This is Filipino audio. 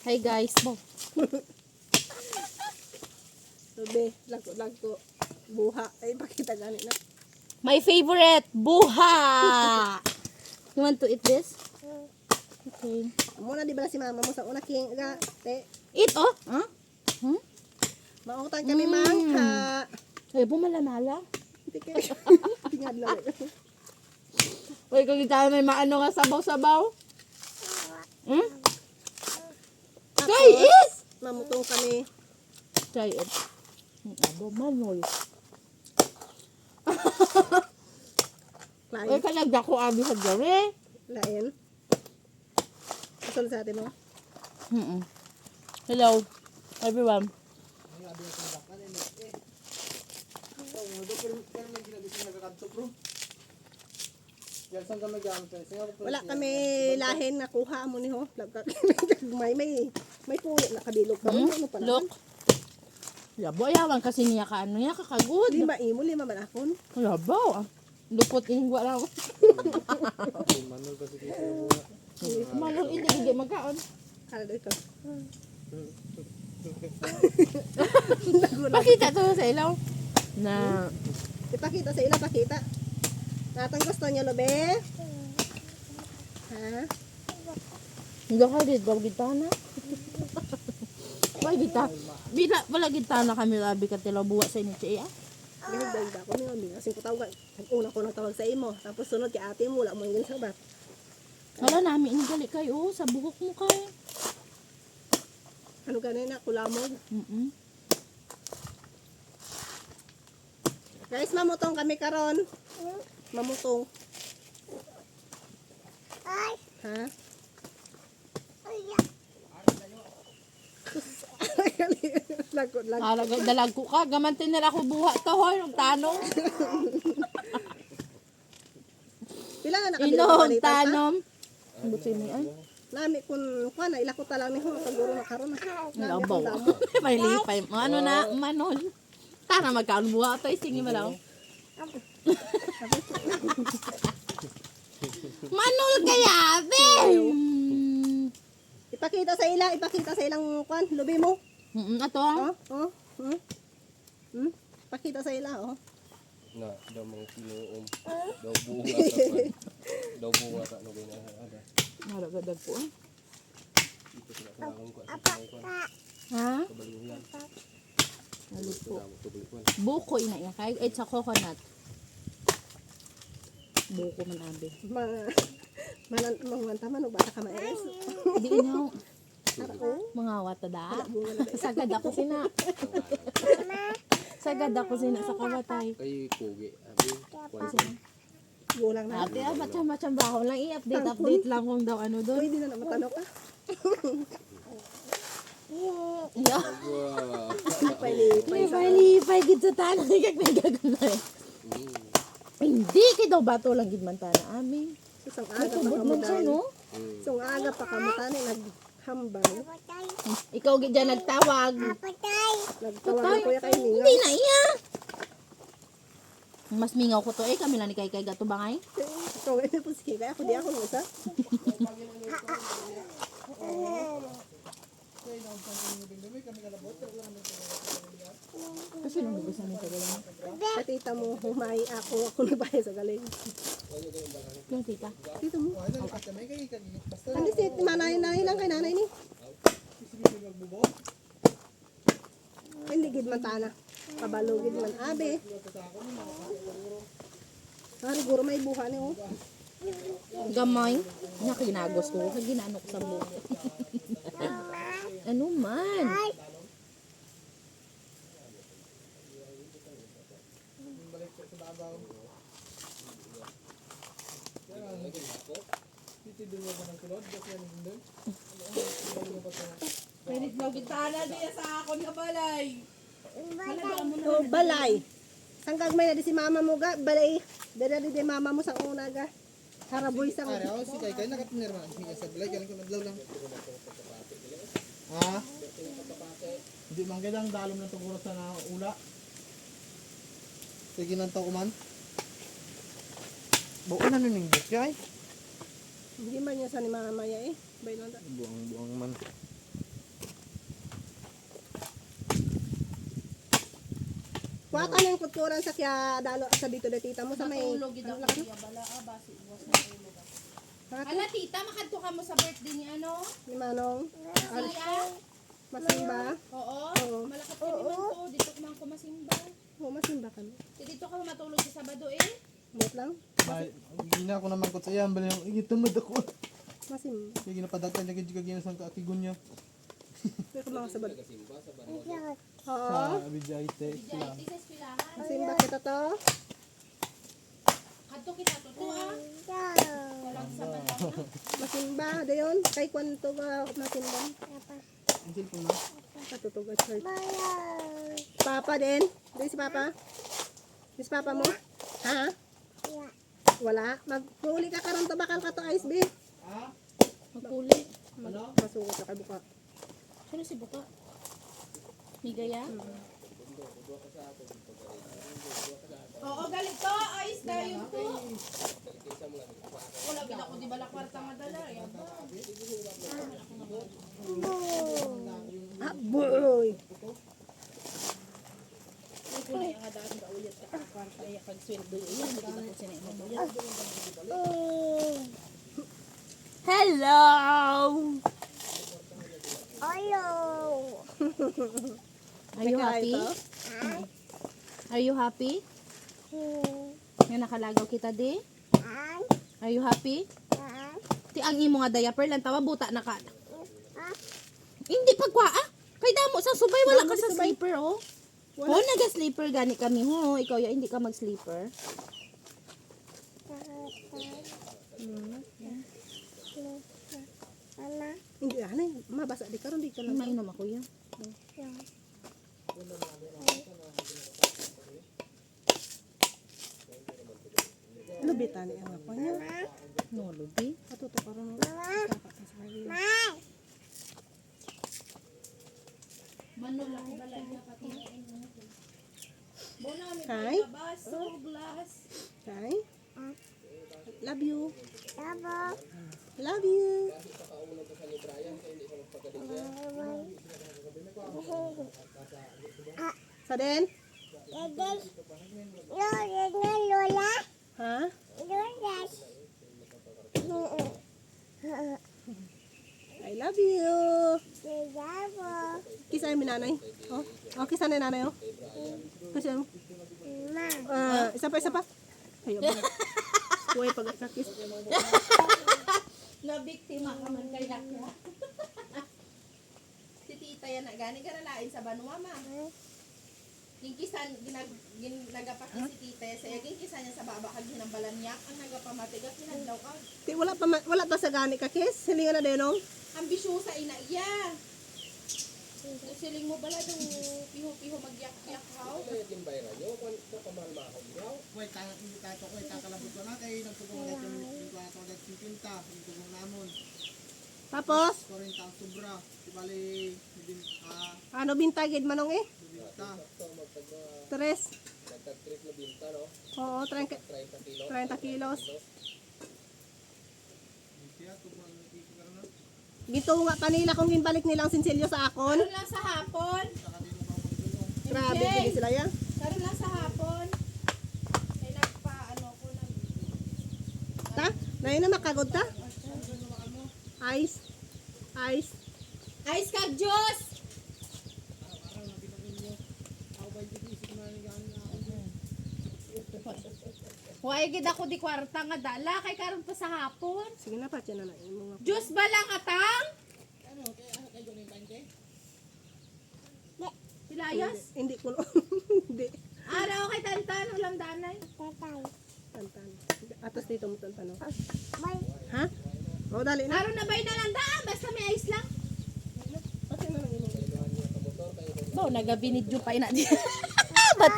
Hi guys. Sabi, lago. Buha. Ay, pakita gani na. My favorite, buha. You want to eat this? Okay. Muna di ba si mama mo sa una king aga. Te, Eat oh. Huh? Hmm? mautang kami mangka. Ay, bumalamala. Hindi kayo. Tingad lang. Uy, kung kita may maano nga sabaw-sabaw. Hmm? Try it! Mamutong kami. Try it. Abo, manol. Uy, Lain. kanagda ko abi sa gari. Lain. Kasunod sa atin mo. Hello, everyone. Wala kami lahin na kuha mo ni ho. May pulo na kabilog ka. Ano pa naman? Look. Yabo, ayawan kasi niya ka ano niya, kakagod. 5 imo, 5 man akon. Yabo, lupot ingwa lang. Manol kasi dito. Manol, hindi magkaon. Kala daw ikaw. Pakita to sa ilaw. Na, Ipakita sa ila, pakita. Natang gusto niyo, lobe? Ha? hindi ka dito, gitana. Wala gita. Bila, wala gitana kami labi ka tilaw buwa sa inyo siya. Ganun dahil ba ako niyo, amiga. Kasi ko tawag. Una ko nagtawag sa imo. Tapos sunod kay ate mo, wala mo yung sabat. Wala namin, inigali kayo sa buhok mo kayo. Ano ganun na, kulamog. Guys, mamutong kami karon. Mamutong. Ha? Lagot. Dalag ko ka, gamantin nila ako buha to, hoy, tanong. Pila na nakabilang Inom, palitan pa? tanom. Ang buti mo ay. Nami kun kuan na ilako ta lang ni ho paguro na karon na. Labaw. May lipay. Ano na, manol. Tara magkaon buha to, isingi mo lang. Manol kaya, be! Ipakita sa ilang kuan, lubi mo. Ato ah. Pakita sa ila, oh. Na, daw mga sinuom. Daw bunga sa pan. Daw bunga sa ano ganyan. Ada. Naragadag po ah. Ito sila kailangan ko. Ha? Kabaluyan. Nalupo. Tubig ko. Buko ina yan. Kaya it's a coconut. Buko man abi. Mangwanta man o bata ka maes. Di inaw. Arao. Mga wata da. Bunga na guys. Sagad ako sina. Sagad ako sina sa kawatay. Kay Kugi. Abi. Kwansan. Gulang na. Ate, macam-macam baho lang. I-update lang kung daw ano doon. Pwede na matanong ka. Yeah. Wow. Lipay gito tana. Nagagagulay. Hindi, kay daw bato lang gid man tana. Amin. Isang aga pa Tubod man siya, kamutan. no? Isang aga pa kamutan naghambal. Ikaw gid dyan nagtawag. Nagtawag na kuya kay Ninga. Hindi na iya. Mas mingaw ko to eh. Kami lang ni kay gato bangay. Ikaw ay po sige kaya ako di ako nung isa. Kasi nung bubos namin sa galing. Sa tita mo humay ako nagbayad sa galing. Yung tita. Tito mo. Andi si manay lang kay nanay ni. Hindi gid man tana. Kabalo gid man abe. Hari guro may buha ni oh. Gamay. Nakinagos ko. Ginano ko sa buko. Ano man? Pwede daw gitana diya sa akon nga balay. Oh, balay. Sangkag may na di si mama mo ga balay. Dala di mama mo sa una ga. Haraboy sang. Araw si kay nakatinir man siya sa balay galing ko naglaw lang. Ah. Hindi man gadang dalom ng tuguro sa ula. Sige nang to man. Buon na ning bukay. Hindi man niya sa ni mama ya eh. Bay lang ta. Buang man. kutkuran sa kya dalo sa dito na tita mo sa may. Matulog gid ako siya bala basi buwas na tulog. Hala tita, makadto ka mo sa birthday ni ano? Ni Manong. Siya? Masimba. Oo. Oo. Malakat kami man to. Dito ko man ko masimba. Oo, masimba kami. Dito ka matulog sa Sabado eh. Bot lang. Hindi na ako naman ko sa iyan. Bali yung igitumad ako. Masimba. Kaya ginapadatan niya kaya gina sa kaatigon niya. Pero kung mga sabad. Simba sa barangay. Oo. Sa Abidjaite. Diyan iti sa eskwelahan. Masimba kita to. Kadto kita to ah. Walang Sabado. Masimba. Dayon. Kay kwanto ba masimba? Ang cellphone na. Katutog at church. Papa din. Di si Papa? Di si Papa mo? Ha? Wala. Magpuli ka karon to bakal ka to ice be. Magpuli. Masugot ka kay buka. Sino si Buka? Migaya? Oo, galit to. Ayos na yun to. Wala gid ako di bala kwarta madala. Ah, boy. Kulay ang daan ka uyat ka kwarta ya kag sweldo yan di kita ko sina mo yan. Hello. Are you happy? Are you happy? Nga nakalagaw kita di? Are you happy? Ti ang imo nga diaper lang tawa buta na ka. Hindi pagwa ah. Kay damo sa subay wala ka sa sleeper oh. Oh, naga-sleeper gani kami ho. Ikaw ya hindi ka mag-sleeper. Hindi ano, mabasa di karon di ka lang. Mainom ako yan. Lubitan ang ako niya. No, lubi. Katuto karon. Manol ako balay na pati. Bona mi Hi. baso glass. Okay. Love you. Love you. Sa din? Ha? I love you. Kisa yung minanay. Oh, kisa na yung nanay, oh. Kisa mo. Isa pa. Ayaw ba? Kuhay pag-sakis. Na biktima ka man kay nakya. Si tita yan na gani ka nalain sa banwa ma. Ginkisan ginagapaki si tita sa ginkisan niya sa baba kag hinambalan niya ang nagapamatigas hinadlaw ka. Ti wala pa sa gani ka kiss. Hilingan na din, oh. Ambisyosa ina iya. Siling mo bala dong piho-piho magyak-yak haw. Kaya yung bayra nyo, nakamahal ako daw. Wait, hindi tayo ko. Takalabot ko na kayo. Nagtugong ulit yung plato ulit yung pinta. Yung tugong namon. Tapos, 40 ang sobra. Ibali, ano bintagid manong eh? binta. Tres. Nagtag-trip na binta, no? Oo, 30 30 kilo. kilos. Kaya, tugong nakikita ka na. Gito nga pa nila kung ginbalik nilang sinsilyo sa akon. Karon lang sa hapon. Grabe, gini sila ya. Karon lang sa hapon. Ay nagpa-ano ko nag Ta? Nayon na makagod ta? Ice. Ice kag juice. Huwag gid ako di kwarta nga dala kay karon pa sa hapon. Sige na pa, tiyan na na. Yung mga... Juice ba lang atang? Pilayas? Hindi ko Hindi. Araw kay tantan ulam danay. Tantan. Atas dito mo tantan. Ha? O, dali na. Karon na bay na lang daan basta may ice lang. Pati na lang yung mga. Bo nagabinidyo pa ina di.